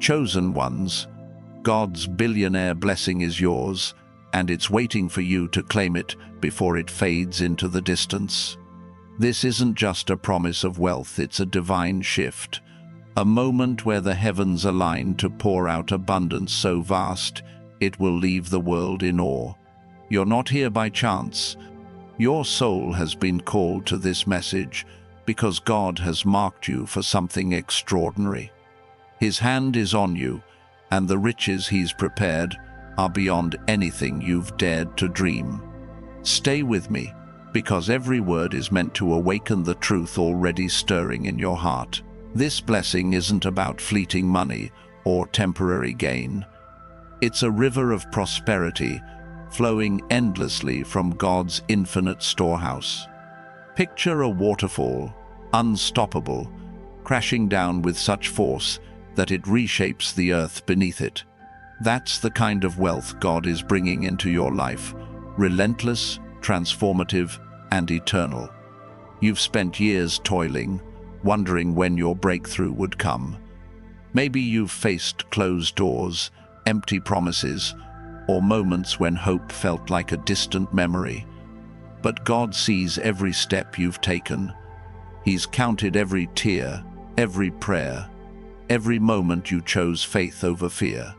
Chosen ones, God's billionaire blessing is yours, and it's waiting for you to claim it before it fades into the distance. This isn't just a promise of wealth, it's a divine shift, a moment where the heavens align to pour out abundance so vast it will leave the world in awe. You're not here by chance. Your soul has been called to this message because God has marked you for something extraordinary. His hand is on you, and the riches He's prepared are beyond anything you've dared to dream. Stay with me, because every word is meant to awaken the truth already stirring in your heart. This blessing isn't about fleeting money or temporary gain. It's a river of prosperity flowing endlessly from God's infinite storehouse. Picture a waterfall, unstoppable, crashing down with such force that it reshapes the earth beneath it. That's the kind of wealth God is bringing into your life, relentless, transformative, and eternal. You've spent years toiling, wondering when your breakthrough would come. Maybe you've faced closed doors, empty promises, or moments when hope felt like a distant memory. But God sees every step you've taken. He's counted every tear, every prayer, every moment you chose faith over fear.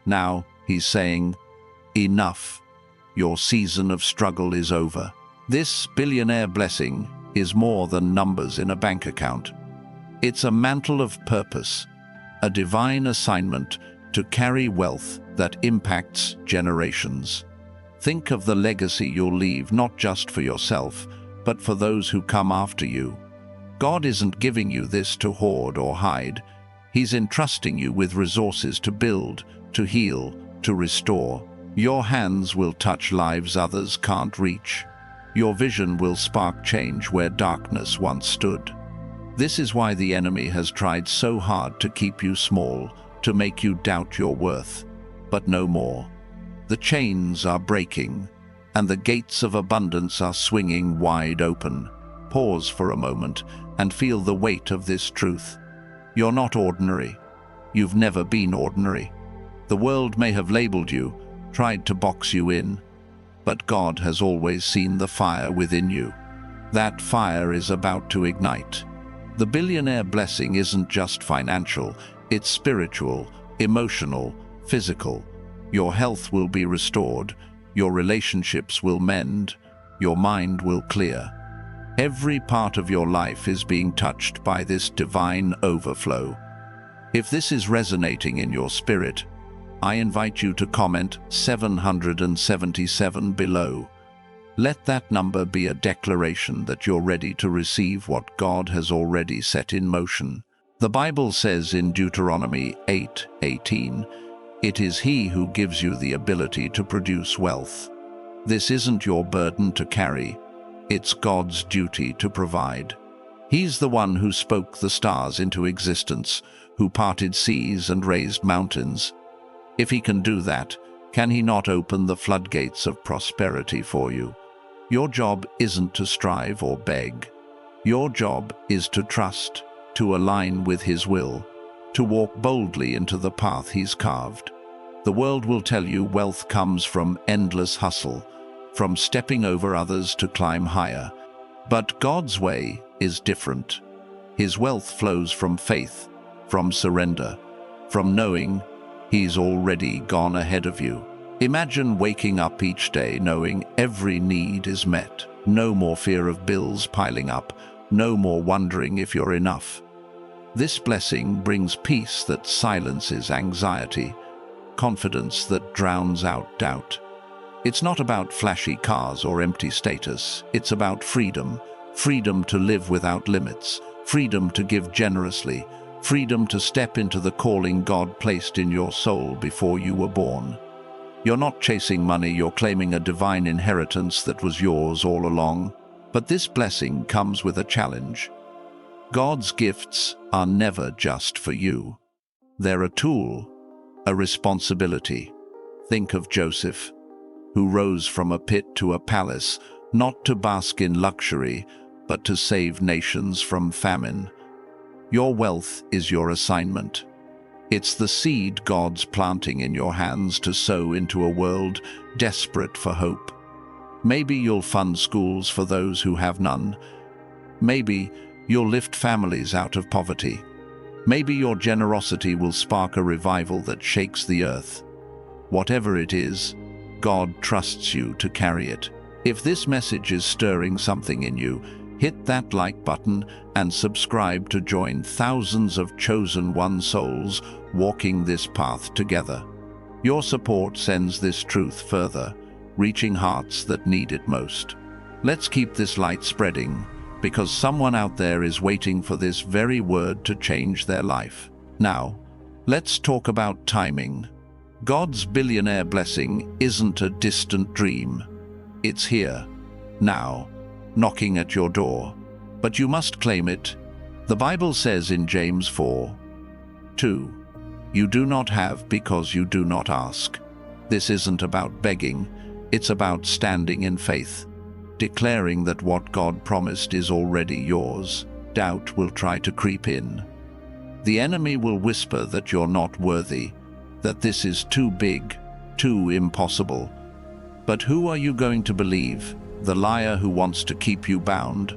Now, He's saying, enough. Your season of struggle is over. This billionaire blessing is more than numbers in a bank account. It's a mantle of purpose, a divine assignment to carry wealth that impacts generations. Think of the legacy you'll leave, not just for yourself, but for those who come after you. God isn't giving you this to hoard or hide. He's entrusting you with resources to build, to heal, to restore. Your hands will touch lives others can't reach. Your vision will spark change where darkness once stood. This is why the enemy has tried so hard to keep you small, to make you doubt your worth. But no more. The chains are breaking, and the gates of abundance are swinging wide open. Pause for a moment and feel the weight of this truth. You're not ordinary. You've never been ordinary. The world may have labeled you, tried to box you in, but God has always seen the fire within you. That fire is about to ignite. The billionaire blessing isn't just financial, it's spiritual, emotional, physical. Your health will be restored, your relationships will mend, your mind will clear. Every part of your life is being touched by this divine overflow. If this is resonating in your spirit, I invite you to comment 777 below. Let that number be a declaration that you're ready to receive what God has already set in motion. The Bible says in Deuteronomy 8:18, "It is He who gives you the ability to produce wealth." This isn't your burden to carry, it's God's duty to provide. He's the one who spoke the stars into existence, who parted seas and raised mountains. If He can do that, can He not open the floodgates of prosperity for you? Your job isn't to strive or beg. Your job is to trust, to align with His will, to walk boldly into the path He's carved. The world will tell you wealth comes from endless hustle, from stepping over others to climb higher. But God's way is different. His wealth flows from faith, from surrender, from knowing He's already gone ahead of you. Imagine waking up each day knowing every need is met. No more fear of bills piling up, no more wondering if you're enough. This blessing brings peace that silences anxiety, confidence that drowns out doubt. It's not about flashy cars or empty status. It's about freedom. Freedom to live without limits. Freedom to give generously. Freedom to step into the calling God placed in your soul before you were born. You're not chasing money, you're claiming a divine inheritance that was yours all along. But this blessing comes with a challenge. God's gifts are never just for you. They're a tool, a responsibility. Think of Joseph, who rose from a pit to a palace, not to bask in luxury, but to save nations from famine. Your wealth is your assignment. It's the seed God's planting in your hands to sow into a world desperate for hope. Maybe you'll fund schools for those who have none. Maybe you'll lift families out of poverty. Maybe your generosity will spark a revival that shakes the earth. Whatever it is, God trusts you to carry it. If this message is stirring something in you, hit that like button and subscribe to join thousands of chosen one souls walking this path together. Your support sends this truth further, reaching hearts that need it most. Let's keep this light spreading, because someone out there is waiting for this very word to change their life. Now, let's talk about timing. God's billionaire blessing isn't a distant dream. It's here, now, knocking at your door. But you must claim it. The Bible says in James 4:2, "You do not have because you do not ask." This isn't about begging, it's about standing in faith, declaring that what God promised is already yours. Doubt will try to creep in. The enemy will whisper that you're not worthy, that this is too big, too impossible. But who are you going to believe? The liar who wants to keep you bound,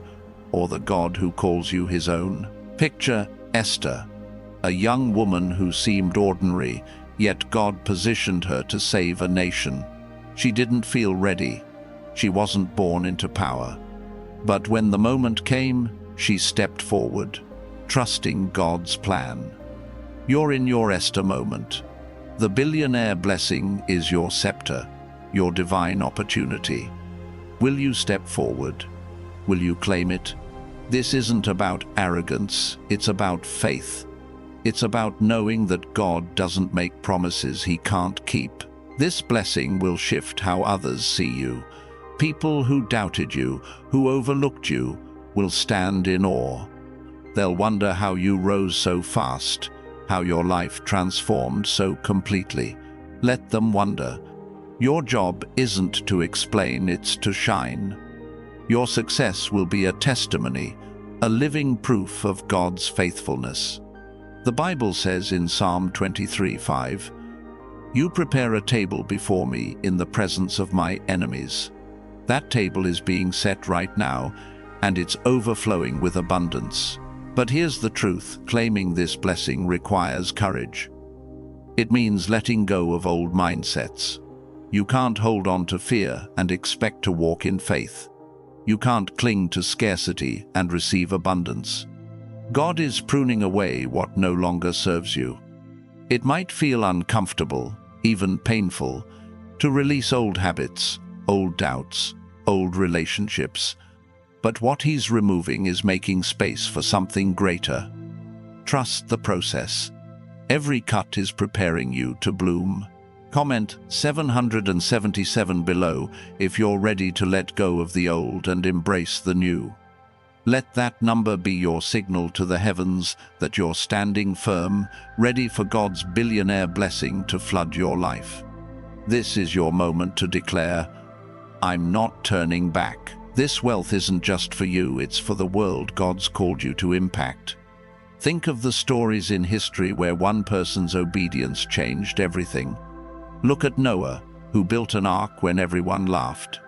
or the God who calls you his own? Picture Esther, a young woman who seemed ordinary, yet God positioned her to save a nation. She didn't feel ready. She wasn't born into power. But when the moment came, she stepped forward, trusting God's plan. You're in your Esther moment. The billionaire blessing is your scepter, your divine opportunity. Will you step forward? Will you claim it? This isn't about arrogance, it's about faith. It's about knowing that God doesn't make promises he can't keep. This blessing will shift how others see you. People who doubted you, who overlooked you, will stand in awe. They'll wonder how you rose so fast, how your life transformed so completely. Let them wonder. Your job isn't to explain, it's to shine. Your success will be a testimony, a living proof of God's faithfulness. The Bible says in Psalm 23:5, "You prepare a table before me in the presence of my enemies." That table is being set right now, and it's overflowing with abundance. But here's the truth: claiming this blessing requires courage. It means letting go of old mindsets. You can't hold on to fear and expect to walk in faith. You can't cling to scarcity and receive abundance. God is pruning away what no longer serves you. It might feel uncomfortable, even painful, to release old habits, old doubts, old relationships. But what he's removing is making space for something greater. Trust the process. Every cut is preparing you to bloom. Comment 777 below if you're ready to let go of the old and embrace the new. Let that number be your signal to the heavens that you're standing firm, ready for God's billionaire blessing to flood your life. This is your moment to declare, "I'm not turning back." This wealth isn't just for you, it's for the world God's called you to impact. Think of the stories in history where one person's obedience changed everything. Look at Noah, who built an ark when everyone laughed.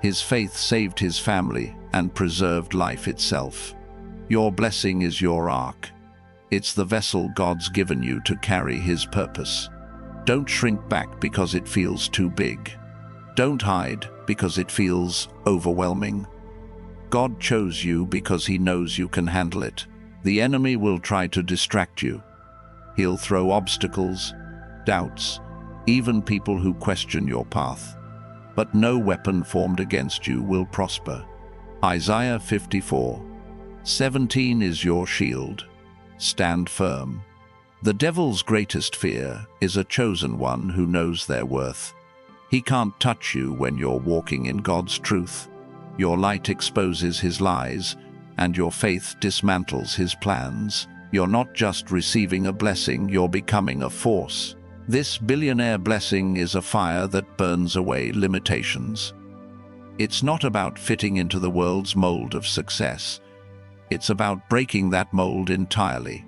His faith saved his family and preserved life itself. Your blessing is your ark. It's the vessel God's given you to carry his purpose. Don't shrink back because it feels too big. Don't hide because it feels overwhelming. God chose you because he knows you can handle it. The enemy will try to distract you. He'll throw obstacles, doubts, even people who question your path. But no weapon formed against you will prosper. Isaiah 54:17 is your shield. Stand firm. The devil's greatest fear is a chosen one who knows their worth. He can't touch you when you're walking in God's truth. Your light exposes his lies, and your faith dismantles his plans. You're not just receiving a blessing, you're becoming a force. This billionaire blessing is a fire that burns away limitations. It's not about fitting into the world's mold of success. It's about breaking that mold entirely.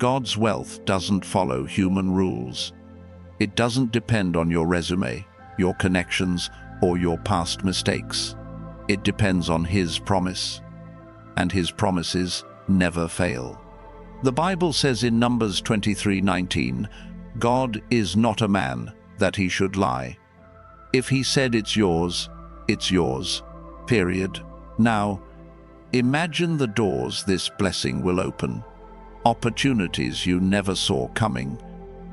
God's wealth doesn't follow human rules. It doesn't depend on your resume, your connections, or your past mistakes. It depends on His promise, and His promises never fail. The Bible says in Numbers 23:19, God is not a man that He should lie. If He said it's yours, period. Now, imagine the doors this blessing will open. Opportunities you never saw coming.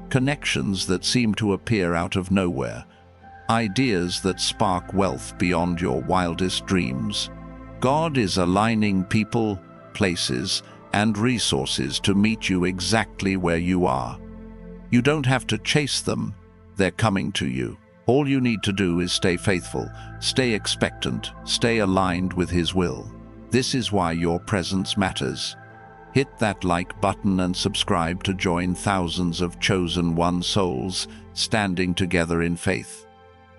Connections that seem to appear out of nowhere. Ideas that spark wealth beyond your wildest dreams. God is aligning people, places, and resources to meet you exactly where you are. You don't have to chase them, they're coming to you. All you need to do is stay faithful, stay expectant, stay aligned with His will. This is why your presence matters. Hit that like button and subscribe to join thousands of chosen one souls standing together in faith.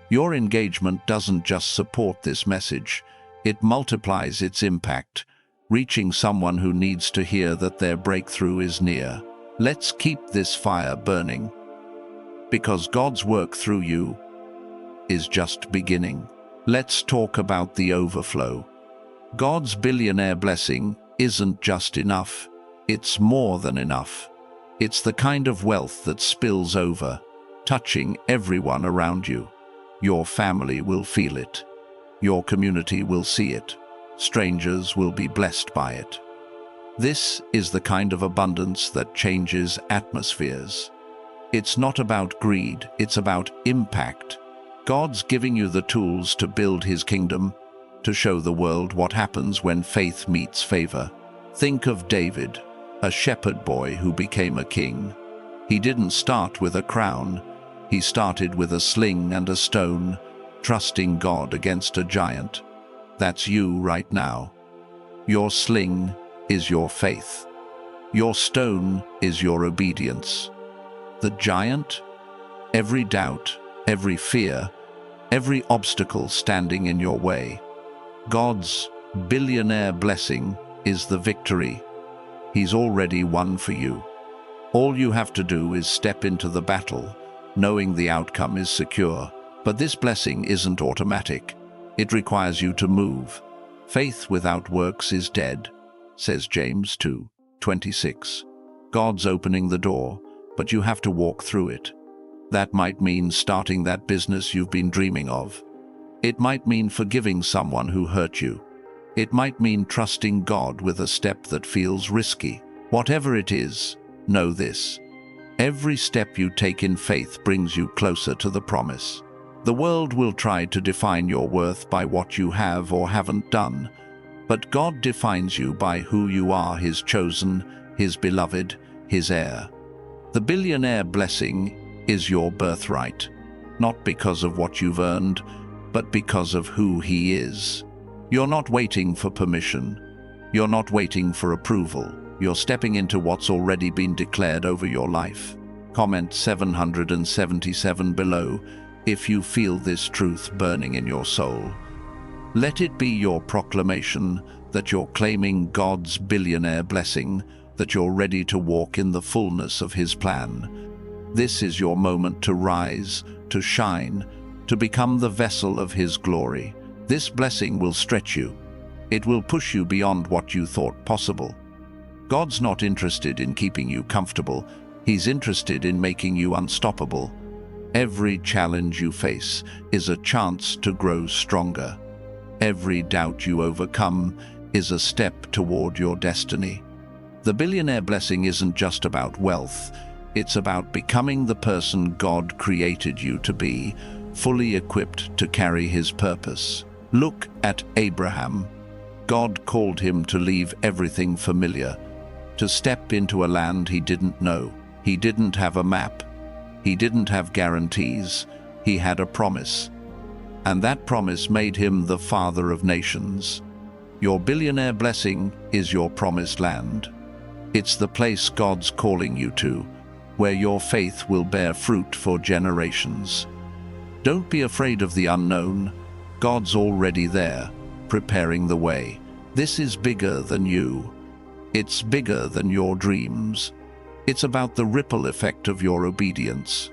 Your engagement doesn't just support this message, it multiplies its impact, reaching someone who needs to hear that their breakthrough is near. Let's keep this fire burning, because God's work through you is just beginning. Let's talk about the overflow. God's billionaire blessing isn't just enough, it's more than enough. It's the kind of wealth that spills over, touching everyone around you. Your family will feel it. Your community will see it. Strangers will be blessed by it. This is the kind of abundance that changes atmospheres. It's not about greed, it's about impact. God's giving you the tools to build His kingdom, to show the world what happens when faith meets favor. Think of David, a shepherd boy who became a king. He didn't start with a crown. He started with a sling and a stone, trusting God against a giant. That's you right now. Your sling is your faith. Your stone is your obedience. The giant, every doubt, every fear, every obstacle standing in your way. God's billionaire blessing is the victory. He's already won for you. All you have to do is step into the battle, knowing the outcome is secure. But this blessing isn't automatic. It requires you to move. Faith without works is dead, says James 2:26. God's opening the door, but you have to walk through it. That might mean starting that business you've been dreaming of. It might mean forgiving someone who hurt you. It might mean trusting God with a step that feels risky. Whatever it is, know this. Every step you take in faith brings you closer to the promise. The world will try to define your worth by what you have or haven't done, but God defines you by who you are, His chosen, His beloved, His heir. The billionaire blessing is your birthright, not because of what you've earned, but because of who He is. You're not waiting for permission. You're not waiting for approval. You're stepping into what's already been declared over your life. Comment 777 below if you feel this truth burning in your soul. Let it be your proclamation that you're claiming God's billionaire blessing, that you're ready to walk in the fullness of His plan. This is your moment to rise, to shine, to become the vessel of His glory. This blessing will stretch you. It will push you beyond what you thought possible. God's not interested in keeping you comfortable. He's interested in making you unstoppable. Every challenge you face is a chance to grow stronger. Every doubt you overcome is a step toward your destiny. The billionaire blessing isn't just about wealth. It's about becoming the person God created you to be, fully equipped to carry His purpose. Look at Abraham. God called him to leave everything familiar, to step into a land he didn't know. He didn't have a map. He didn't have guarantees. He had a promise. And that promise made him the father of nations. Your billionaire blessing is your promised land. It's the place God's calling you to, where your faith will bear fruit for generations. Don't be afraid of the unknown. God's already there, preparing the way. This is bigger than you. It's bigger than your dreams. It's about the ripple effect of your obedience.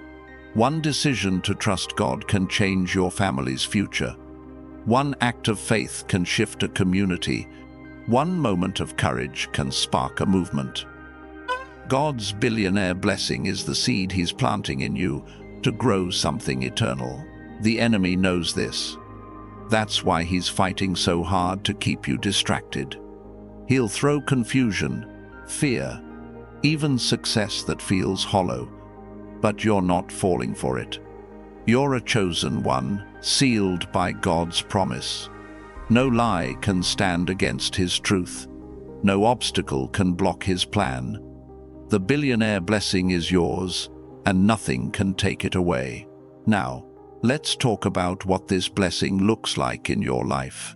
One decision to trust God can change your family's future. One act of faith can shift a community. One moment of courage can spark a movement. God's billionaire blessing is the seed He's planting in you to grow something eternal. The enemy knows this. That's why he's fighting so hard to keep you distracted. He'll throw confusion, fear, even success that feels hollow. But you're not falling for it. You're a chosen one, sealed by God's promise. No lie can stand against His truth. No obstacle can block His plan. The billionaire blessing is yours, and nothing can take it away. Now, let's talk about what this blessing looks like in your life.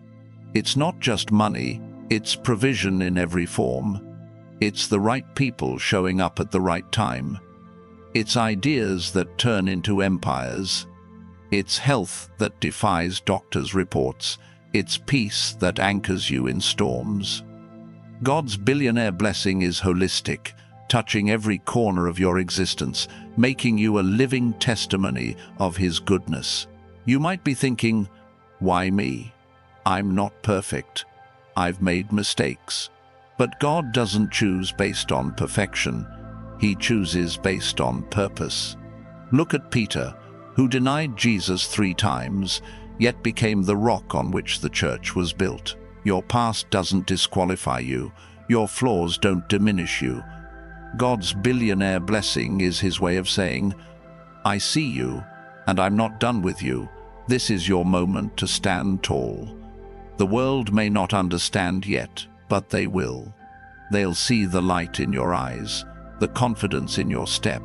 It's not just money, it's provision in every form. It's the right people showing up at the right time. It's ideas that turn into empires. It's health that defies doctors' reports. It's peace that anchors you in storms. God's billionaire blessing is holistic, touching every corner of your existence, making you a living testimony of His goodness. You might be thinking, why me? I'm not perfect. I've made mistakes. But God doesn't choose based on perfection. He chooses based on purpose. Look at Peter, who denied Jesus 3 times, yet became the rock on which the church was built. Your past doesn't disqualify you. Your flaws don't diminish you. God's billionaire blessing is His way of saying, I see you, and I'm not done with you. This is your moment to stand tall. The world may not understand yet, but they will. They'll see the light in your eyes, the confidence in your step,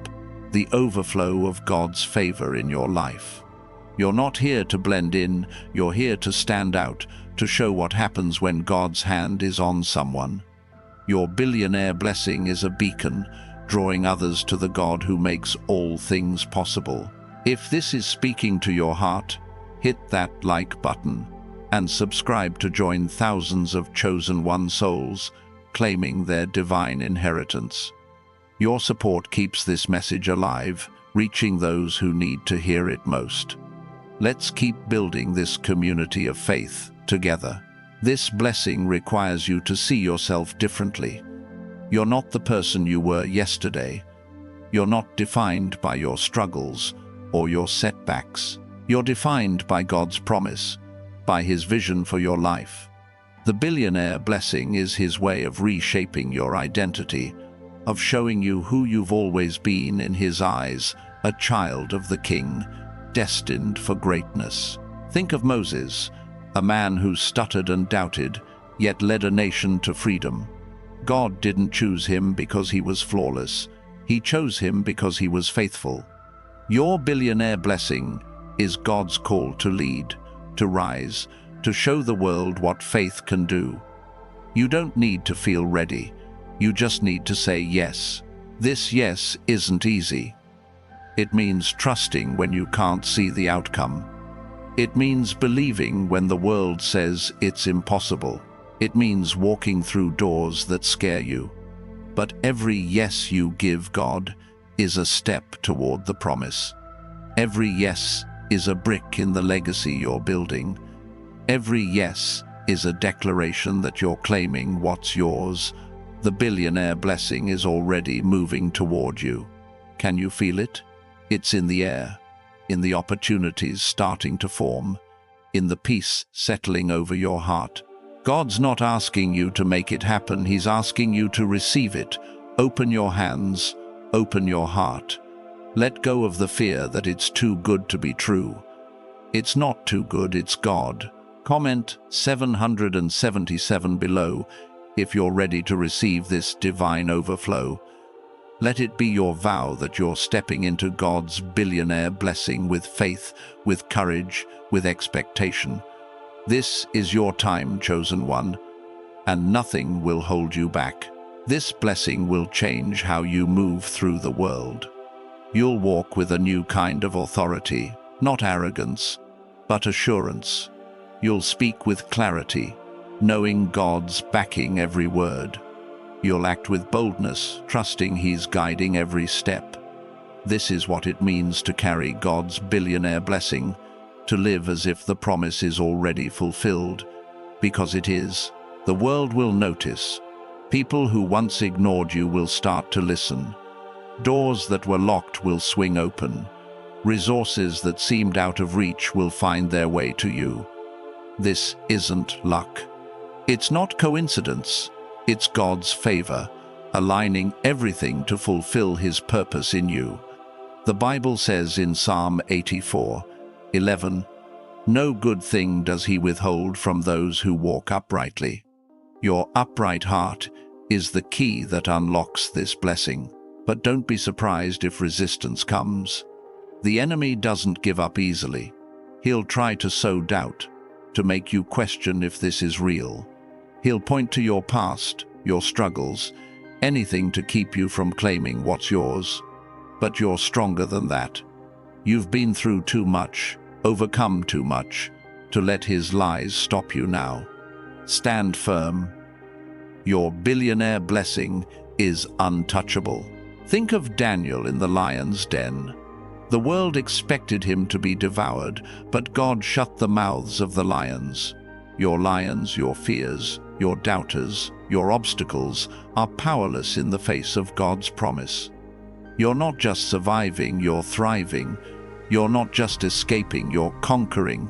the overflow of God's favor in your life. You're not here to blend in, you're here to stand out, to show what happens when God's hand is on someone. Your billionaire blessing is a beacon, drawing others to the God who makes all things possible. If this is speaking to your heart, hit that like button and subscribe to join thousands of chosen one souls claiming their divine inheritance. Your support keeps this message alive, reaching those who need to hear it most. Let's keep building this community of faith together. This blessing requires you to see yourself differently. You're not the person you were yesterday. You're not defined by your struggles or your setbacks. You're defined by God's promise, by His vision for your life. The billionaire blessing is His way of reshaping your identity, of showing you who you've always been in His eyes, a child of the King, destined for greatness. Think of Moses, a man who stuttered and doubted, yet led a nation to freedom. God didn't choose him because he was flawless. He chose him because he was faithful. Your billionaire blessing is God's call to lead, to rise, to show the world what faith can do. You don't need to feel ready. You just need to say yes. This yes isn't easy. It means trusting when you can't see the outcome. It means believing when the world says it's impossible. It means walking through doors that scare you. But every yes you give God is a step toward the promise. Every yes is a brick in the legacy you're building. Every yes is a declaration that you're claiming what's yours. The billionaire blessing is already moving toward you. Can you feel it? It's in the air, in the opportunities starting to form, in the peace settling over your heart. God's not asking you to make it happen. He's asking you to receive it. Open your hands, open your heart. Let go of the fear that it's too good to be true. It's not too good, it's God. Comment 777 below if you're ready to receive this divine overflow. Let it be your vow that you're stepping into God's billionaire blessing with faith, with courage, with expectation. This is your time, chosen one, and nothing will hold you back. This blessing will change how you move through the world. You'll walk with a new kind of authority, not arrogance, but assurance. You'll speak with clarity, knowing God's backing every word. You'll act with boldness, trusting He's guiding every step. This is what it means to carry God's billionaire blessing, to live as if the promise is already fulfilled, because it is. The world will notice. People who once ignored you will start to listen. Doors that were locked will swing open. Resources that seemed out of reach will find their way to you. This isn't luck. It's not coincidence. It's God's favor, aligning everything to fulfill His purpose in you. The Bible says in Psalm 84:11, "No good thing does He withhold from those who walk uprightly." Your upright heart is the key that unlocks this blessing. But don't be surprised if resistance comes. The enemy doesn't give up easily. He'll try to sow doubt, to make you question if this is real. He'll point to your past, your struggles, anything to keep you from claiming what's yours. But you're stronger than that. You've been through too much, overcome too much, to let his lies stop you now. Stand firm. Your billionaire blessing is untouchable. Think of Daniel in the lion's den. The world expected him to be devoured, but God shut the mouths of the lions. Your lions, your fears, your doubters, your obstacles are powerless in the face of God's promise. You're not just surviving, you're thriving. You're not just escaping, you're conquering.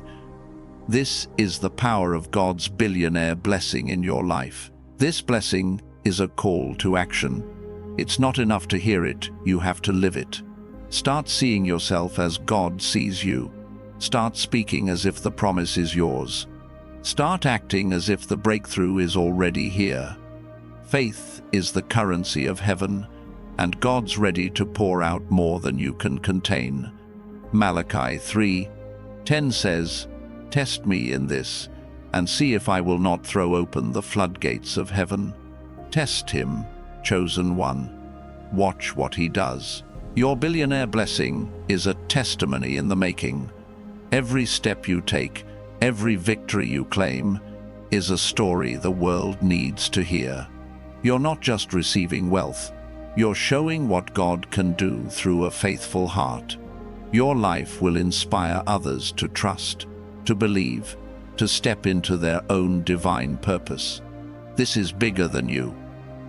This is the power of God's billionaire blessing in your life. This blessing is a call to action. It's not enough to hear it, you have to live it. Start seeing yourself as God sees you. Start speaking as if the promise is yours. Start acting as if the breakthrough is already here. Faith is the currency of heaven, and God's ready to pour out more than you can contain. Malachi 3:10 says, "Test me in this, and see if I will not throw open the floodgates of heaven." Test Him, chosen one. Watch what He does. Your billionaire blessing is a testimony in the making. Every step you take, every victory you claim, is a story the world needs to hear. You're not just receiving wealth, you're showing what God can do through a faithful heart. Your life will inspire others to trust, to believe, to step into their own divine purpose. This is bigger than you.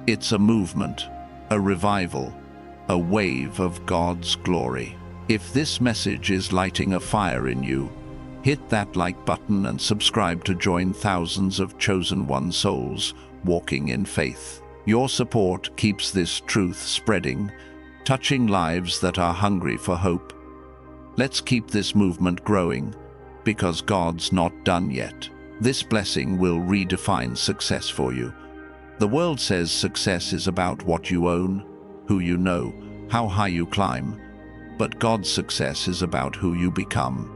It's a movement, a revival, a wave of God's glory. If this message is lighting a fire in you, hit that like button and subscribe to join thousands of chosen one souls walking in faith. Your support keeps this truth spreading, touching lives that are hungry for hope. Let's keep this movement growing, because God's not done yet. This blessing will redefine success for you. The world says success is about what you own, who you know, how high you climb. But God's success is about who you become.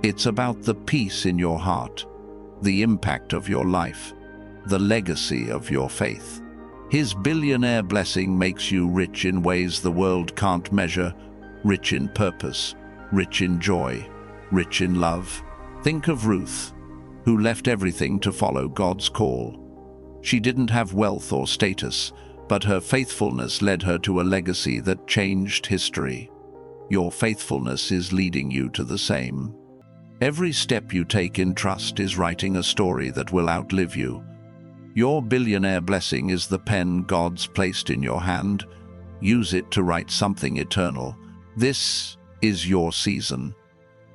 It's about the peace in your heart, the impact of your life, the legacy of your faith. His billionaire blessing makes you rich in ways the world can't measure, rich in purpose, rich in joy, rich in love. Think of Ruth, who left everything to follow God's call. She didn't have wealth or status, but her faithfulness led her to a legacy that changed history. Your faithfulness is leading you to the same. Every step you take in trust is writing a story that will outlive you. Your billionaire blessing is the pen God's placed in your hand. Use it to write something eternal. This is your season.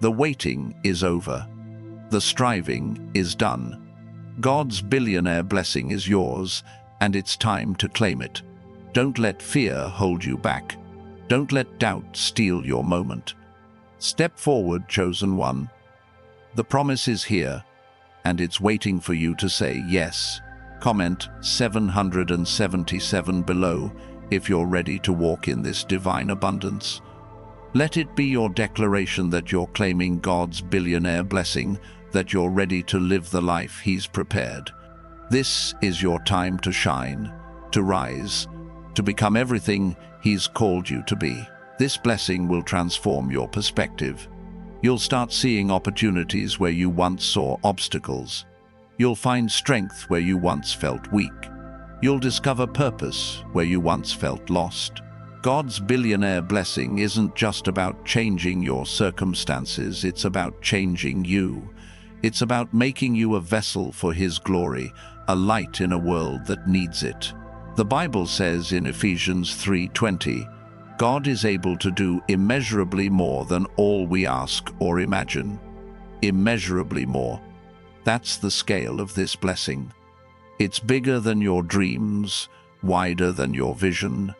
The waiting is over. The striving is done. God's billionaire blessing is yours, and it's time to claim it. Don't let fear hold you back. Don't let doubt steal your moment. Step forward, chosen one. The promise is here, and it's waiting for you to say yes. Comment 777 below if you're ready to walk in this divine abundance. Let it be your declaration that you're claiming God's billionaire blessing, that you're ready to live the life He's prepared. This is your time to shine, to rise, to become everything He's called you to be. This blessing will transform your perspective. You'll start seeing opportunities where you once saw obstacles. You'll find strength where you once felt weak. You'll discover purpose where you once felt lost. God's billionaire blessing isn't just about changing your circumstances, it's about changing you. It's about making you a vessel for His glory, a light in a world that needs it. The Bible says in Ephesians 3:20, God is able to do immeasurably more than all we ask or imagine. Immeasurably more. That's the scale of this blessing. It's bigger than your dreams, wider than your vision,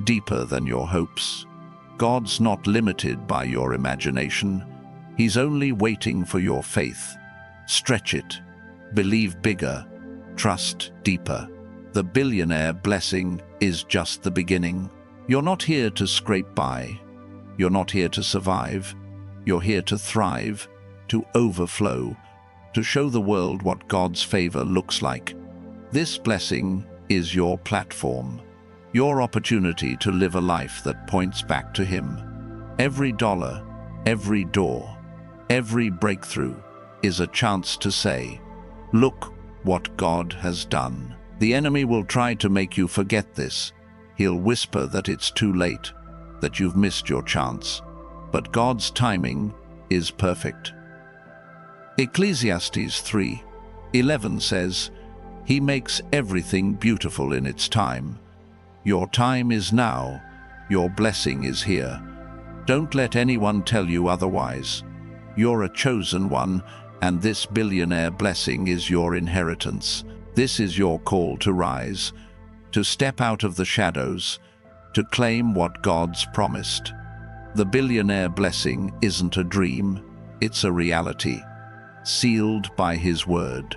deeper than your hopes. God's not limited by your imagination. He's only waiting for your faith. Stretch it. Believe bigger. Trust deeper. The billionaire blessing is just the beginning. You're not here to scrape by. You're not here to survive. You're here to thrive, to overflow, to show the world what God's favor looks like. This blessing is your platform, your opportunity to live a life that points back to Him. Every dollar, every door, every breakthrough is a chance to say, "Look what God has done." The enemy will try to make you forget this. He'll whisper that it's too late, that you've missed your chance. But God's timing is perfect. Ecclesiastes 3:11 says, He makes everything beautiful in its time. Your time is now. Your blessing is here. Don't let anyone tell you otherwise. You're a chosen one, and this billionaire blessing is your inheritance. This is your call to rise, to step out of the shadows, to claim what God's promised. The billionaire blessing isn't a dream, it's a reality, sealed by His word.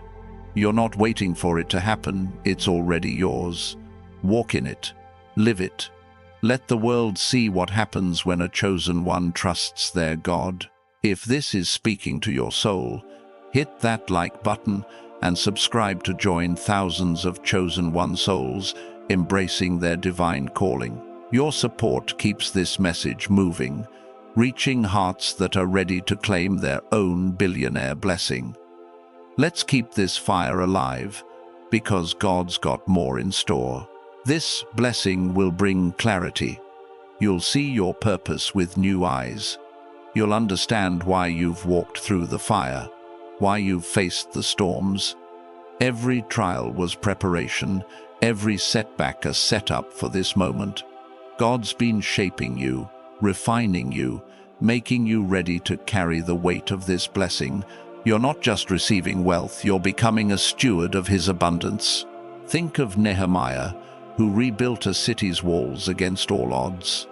You're not waiting for it to happen, it's already yours. Walk in it, live it. Let the world see what happens when a chosen one trusts their God. If this is speaking to your soul, hit that like button and subscribe to join thousands of chosen one souls embracing their divine calling. Your support keeps this message moving, reaching hearts that are ready to claim their own billionaire blessing. Let's keep this fire alive, because God's got more in store. This blessing will bring clarity. You'll see your purpose with new eyes. You'll understand why you've walked through the fire, why you've faced the storms. Every trial was preparation, every setback a setup for this moment. God's been shaping you, refining you, making you ready to carry the weight of this blessing. You're not just receiving wealth, you're becoming a steward of His abundance. Think of Nehemiah, who rebuilt a city's walls against all odds.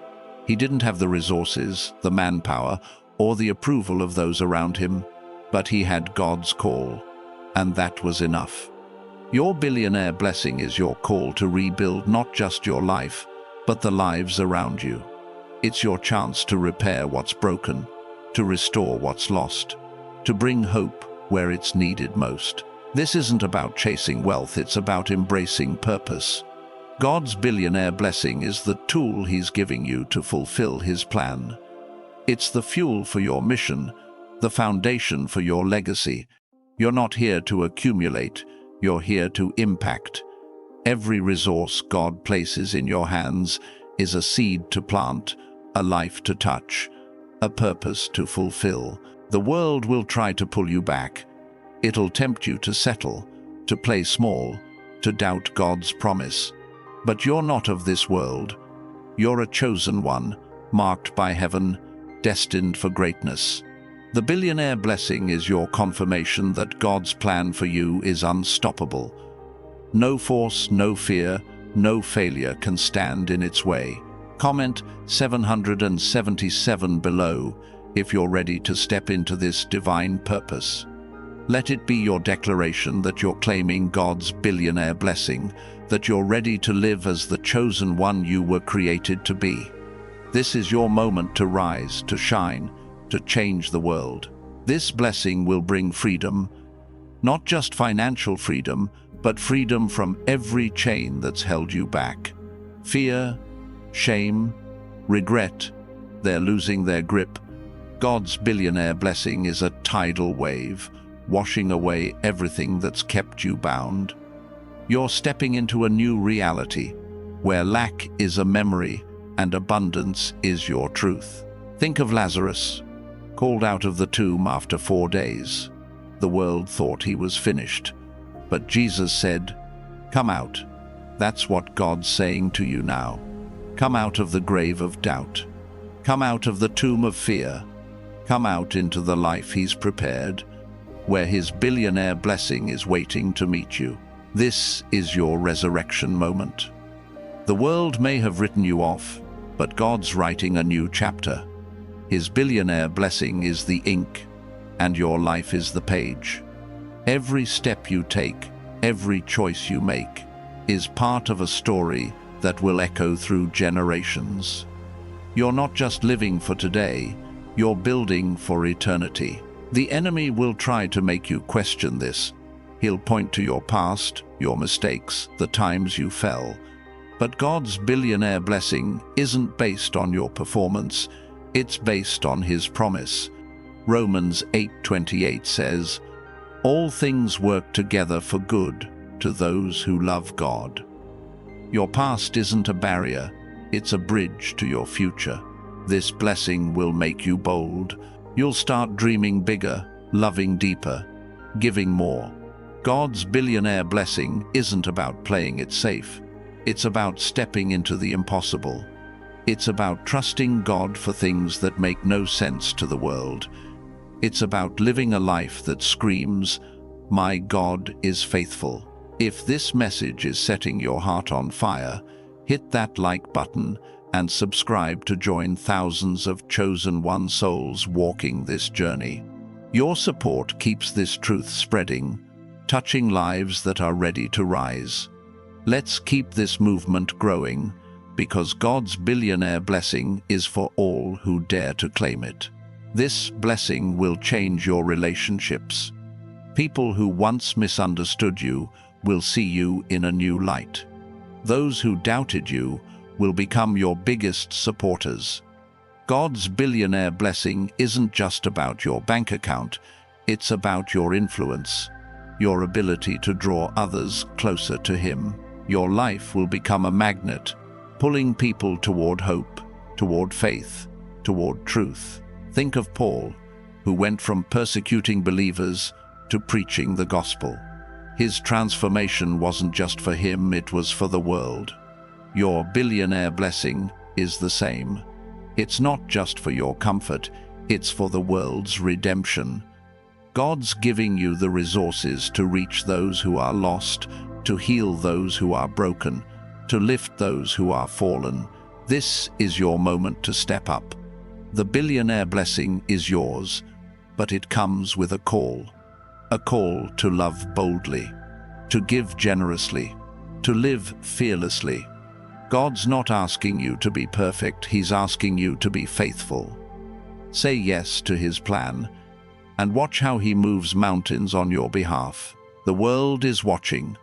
He didn't have the resources, the manpower, or the approval of those around him, but he had God's call, and that was enough. Your billionaire blessing is your call to rebuild not just your life, but the lives around you. It's your chance to repair what's broken, to restore what's lost, to bring hope where it's needed most. This isn't about chasing wealth, it's about embracing purpose. God's billionaire blessing is the tool He's giving you to fulfill His plan. It's the fuel for your mission, the foundation for your legacy. You're not here to accumulate, you're here to impact. Every resource God places in your hands is a seed to plant, a life to touch, a purpose to fulfill. The world will try to pull you back. It'll tempt you to settle, to play small, to doubt God's promise. But you're not of this world. You're a chosen one, marked by heaven, destined for greatness. The billionaire blessing is your confirmation that God's plan for you is unstoppable. No force, no fear, no failure can stand in its way. Comment 777 below if you're ready to step into this divine purpose. Let it be your declaration that you're claiming God's billionaire blessing, that you're ready to live as the chosen one you were created to be. This is your moment to rise, to shine, to change the world. This blessing will bring freedom, not just financial freedom, but freedom from every chain that's held you back. Fear, shame, regret, they're losing their grip. God's billionaire blessing is a tidal wave, washing away everything that's kept you bound. You're stepping into a new reality, where lack is a memory and abundance is your truth. Think of Lazarus, called out of the tomb after 4 days. The world thought he was finished, but Jesus said, "Come out." That's what God's saying to you now. Come out of the grave of doubt. Come out of the tomb of fear. Come out into the life He's prepared, where His billionaire blessing is waiting to meet you. This is your resurrection moment. The world may have written you off, but God's writing a new chapter. His billionaire blessing is the ink, and your life is the page. Every step you take, every choice you make, is part of a story that will echo through generations. You're not just living for today, you're building for eternity. The enemy will try to make you question this. He'll point to your past, your mistakes, the times you fell. But God's billionaire blessing isn't based on your performance, it's based on His promise. Romans 8:28 says, "All things work together for good to those who love God." Your past isn't a barrier, it's a bridge to your future. This blessing will make you bold. You'll start dreaming bigger, loving deeper, giving more. God's billionaire blessing isn't about playing it safe. It's about stepping into the impossible. It's about trusting God for things that make no sense to the world. It's about living a life that screams, "My God is faithful." If this message is setting your heart on fire, hit that like button and subscribe to join thousands of chosen one souls walking this journey. Your support keeps this truth spreading, touching lives that are ready to rise. Let's keep this movement growing, because God's billionaire blessing is for all who dare to claim it. This blessing will change your relationships. People who once misunderstood you will see you in a new light. Those who doubted you will become your biggest supporters. God's billionaire blessing isn't just about your bank account, it's about your influence, your ability to draw others closer to Him. Your life will become a magnet, pulling people toward hope, toward faith, toward truth. Think of Paul, who went from persecuting believers to preaching the gospel. His transformation wasn't just for him, it was for the world. Your billionaire blessing is the same. It's not just for your comfort, it's for the world's redemption. God's giving you the resources to reach those who are lost, to heal those who are broken, to lift those who are fallen. This is your moment to step up. The billionaire blessing is yours, but it comes with a call to love boldly, to give generously, to live fearlessly. God's not asking you to be perfect, He's asking you to be faithful. Say yes to His plan, and watch how He moves mountains on your behalf. The world is watching.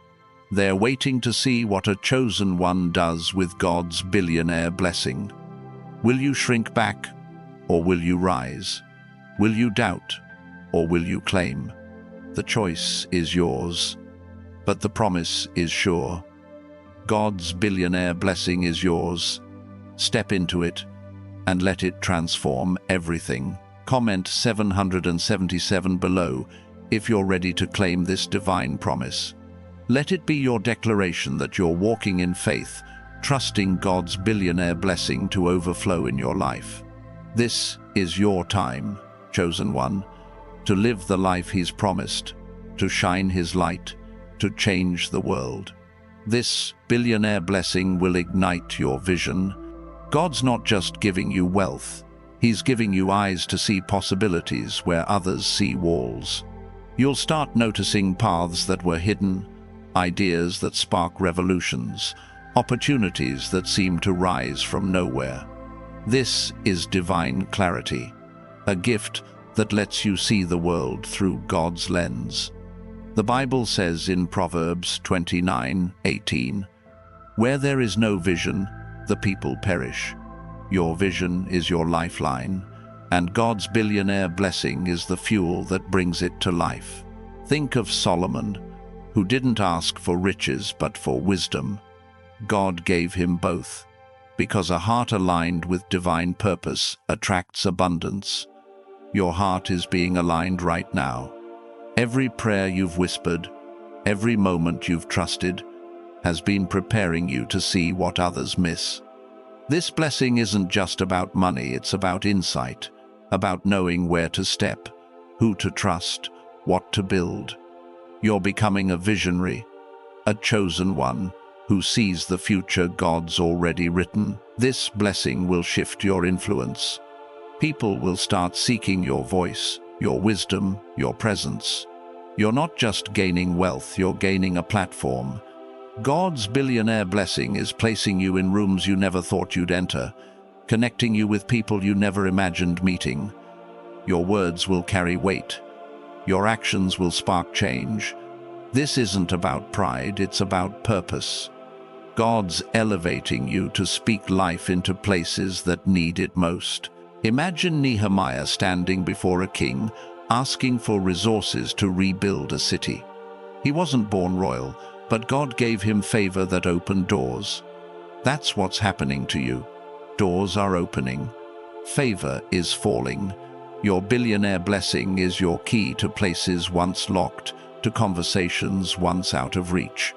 They're waiting to see what a chosen one does with God's billionaire blessing. Will you shrink back, or will you rise? Will you doubt, or will you claim? The choice is yours, but the promise is sure. God's billionaire blessing is yours. Step into it and let it transform everything. Comment 777 below if you're ready to claim this divine promise. Let it be your declaration that you're walking in faith, trusting God's billionaire blessing to overflow in your life. This is your time, chosen one, to live the life He's promised, to shine His light, to change the world. This billionaire blessing will ignite your vision. God's not just giving you wealth, He's giving you eyes to see possibilities where others see walls. You'll start noticing paths that were hidden, ideas that spark revolutions, opportunities that seem to rise from nowhere. This is divine clarity, a gift that lets you see the world through God's lens. The Bible says in Proverbs 29:18, "Where there is no vision, the people perish." Your vision is your lifeline, and God's billionaire blessing is the fuel that brings it to life. Think of Solomon, who didn't ask for riches but for wisdom. God gave him both, because a heart aligned with divine purpose attracts abundance. Your heart is being aligned right now. Every prayer you've whispered, every moment you've trusted, has been preparing you to see what others miss. This blessing isn't just about money, it's about insight, about knowing where to step, who to trust, what to build. You're becoming a visionary, a chosen one, who sees the future God's already written. This blessing will shift your influence. People will start seeking your voice, your wisdom, your presence. You're not just gaining wealth, you're gaining a platform. God's billionaire blessing is placing you in rooms you never thought you'd enter, connecting you with people you never imagined meeting. Your words will carry weight. Your actions will spark change. This isn't about pride, it's about purpose. God's elevating you to speak life into places that need it most. Imagine Nehemiah standing before a king, asking for resources to rebuild a city. He wasn't born royal, but God gave him favor that opened doors. That's what's happening to you. Doors are opening. Favor is falling. Your billionaire blessing is your key to places once locked, to conversations once out of reach.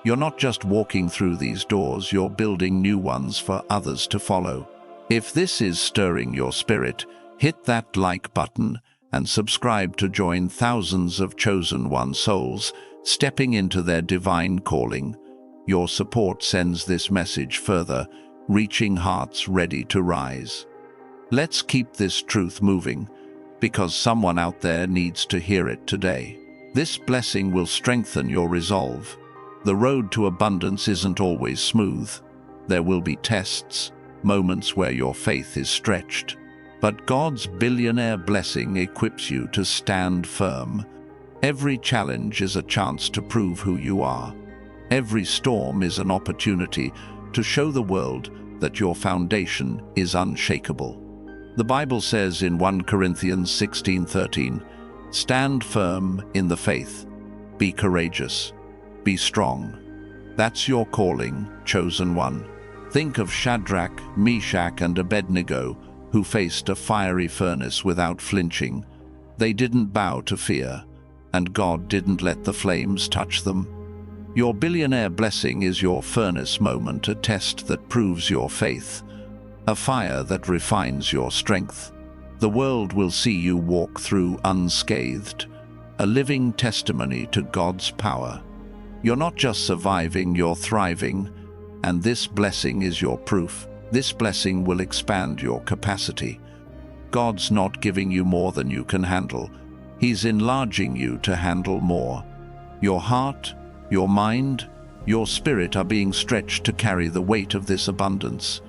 You're not just walking through these doors, you're building new ones for others to follow. If this is stirring your spirit, hit that like button and subscribe to join thousands of chosen one souls stepping into their divine calling. Your support sends this message further, reaching hearts ready to rise. Let's keep this truth moving, because someone out there needs to hear it today. This blessing will strengthen your resolve. The road to abundance isn't always smooth. There will be tests, moments where your faith is stretched. But God's billionaire blessing equips you to stand firm. Every challenge is a chance to prove who you are. Every storm is an opportunity to show the world that your foundation is unshakable. The Bible says in 1 Corinthians 16:13, "Stand firm in the faith. Be courageous. Be strong." That's your calling, chosen one. Think of Shadrach, Meshach, and Abednego, who faced a fiery furnace without flinching. They didn't bow to fear, and God didn't let the flames touch them. Your billionaire blessing is your furnace moment, a test that proves your faith, a fire that refines your strength. The world will see you walk through unscathed, a living testimony to God's power. You're not just surviving, you're thriving, and this blessing is your proof. This blessing will expand your capacity. God's not giving you more than you can handle. He's enlarging you to handle more. Your heart, your mind, your spirit are being stretched to carry the weight of this abundance.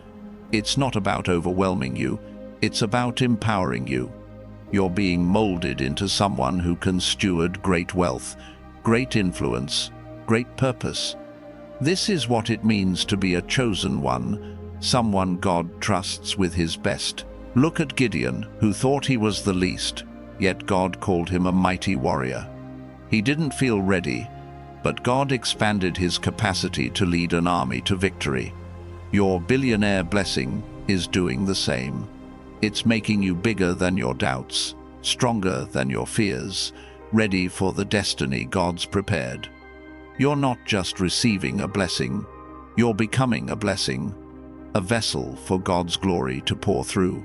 It's not about overwhelming you, it's about empowering you. You're being molded into someone who can steward great wealth, great influence, great purpose. This is what it means to be a chosen one, someone God trusts with his best. Look at Gideon, who thought he was the least, yet God called him a mighty warrior. He didn't feel ready, but God expanded his capacity to lead an army to victory. Your billionaire blessing is doing the same. It's making you bigger than your doubts, stronger than your fears, ready for the destiny God's prepared. You're not just receiving a blessing, you're becoming a blessing, a vessel for God's glory to pour through.